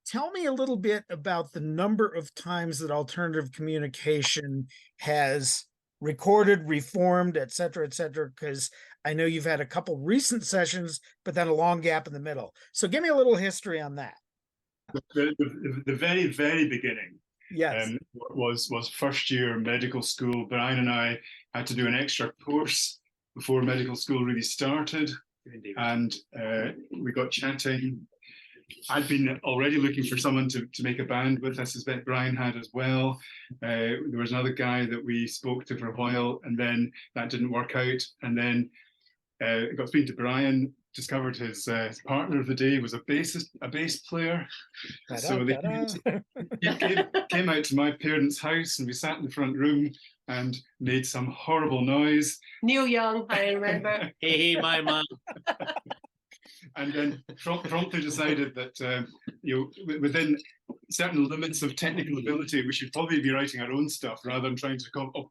Tell me a little bit about the number of times that alternative communication has recorded, reformed, et cetera, because I know you've had a couple recent sessions, but then a long gap in the middle. So give me a little history on that. The very, very beginning Yes. was first year medical school. Brian and I had to do an extra course before medical school really started. And we got chatting. I'd been already looking for someone to make a band with. I suspect Brian had as well. There was another guy that we spoke to for a while, and then that didn't work out. And then got speaking to Brian, discovered his partner of the day was a bass player. So they came out to my parents' house, and we sat in the front room and made some horrible noise. Neil Young, I remember. Hey, my man. And then promptly decided that within certain limits of technical ability, we should probably be writing our own stuff rather than trying to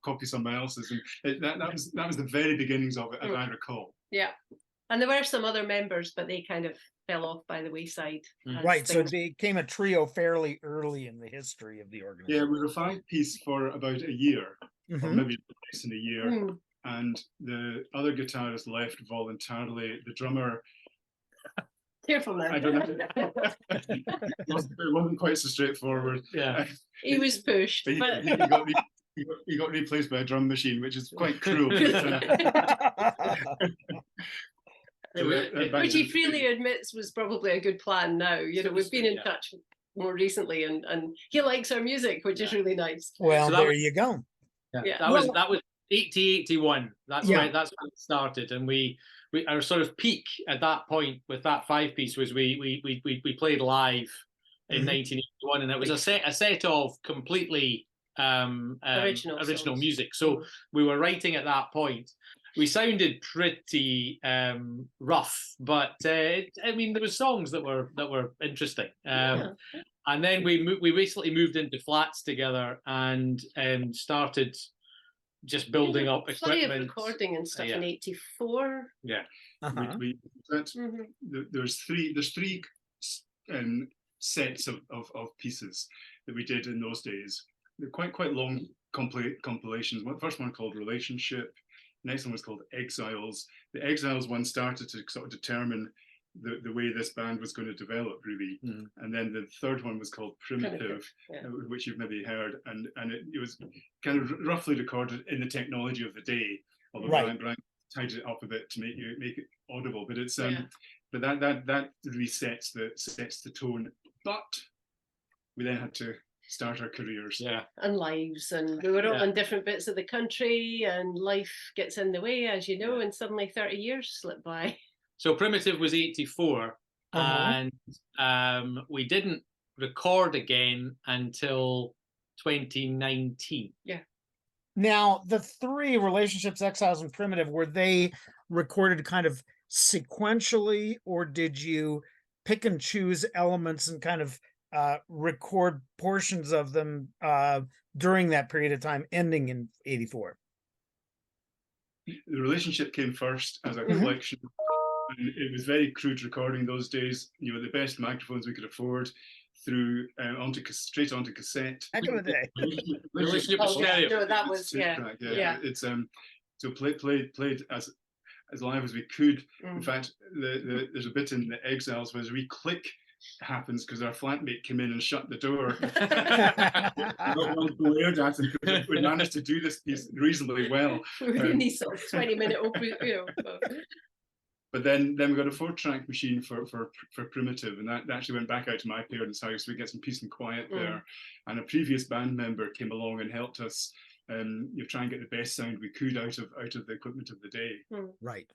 copy someone else's. And that was the very beginnings of it, as I recall. Yeah, and there were some other members, but they kind of fell off by the wayside. Right, so it became a trio fairly early in the history of the organization. Yeah, we were a 5-piece for about a year, or maybe less than a year. And the other guitarist left voluntarily. The drummer, careful now. I don't know. It wasn't quite so straightforward. Yeah, he was pushed, but he got replaced by a drum machine, which is quite cruel. Which he freely admits was probably a good plan. Now, you know, we've been in touch more recently, and he likes our music, which is really nice. Well, so there you go. Yeah, that was 81. That's right. That's when it started, and we our sort of peak at that point with that 5-piece was we played live in 1981, and it was a set of completely original music. So we were writing at that point. We sounded pretty rough, but I mean, there were songs that were interesting. And then we recently moved into flats together and started just building up equipment. Plenty of recording and stuff in '84. Yeah, there's three sets of pieces that we did in those days. They're quite long compilations. The first one called Relationship. The next one was called Exiles. The Exiles one started to sort of determine the way this band was going to develop, really. And then the third one was called Primitive, which you've maybe heard, and it was kind of roughly recorded in the technology of the day, although Brian tidied it up a bit to make it audible. But it's but that really sets the tone. But we then had to start our careers and lives, and we were all in different bits of the country, and life gets in the way, as you know, and suddenly 30 years slip by. So Primitive was 84, and we didn't record again until 2019. Yeah. Now, the three Relationships, Exiles, and Primitive, were they recorded kind of sequentially, or did you pick and choose elements and kind of record portions of them during that period of time, ending in 84? The Relationship came first as a collection. And it was very crude recording those days. You know, the best microphones we could afford, through straight onto cassette. Heck of a day. Relationship was stereo. No, that was It's so played as live as we could. In fact, there's a bit in the Exiles where a click happens because our flatmate came in and shut the door. Glared at him because we managed to do this piece reasonably well. Really sort of 20-minute open, But then we got a 4-track machine for Primitive, and that actually went back out to my parents' house. We get some peace and quiet there. And a previous band member came along and helped us try and get the best sound we could out of the equipment of the day. Right.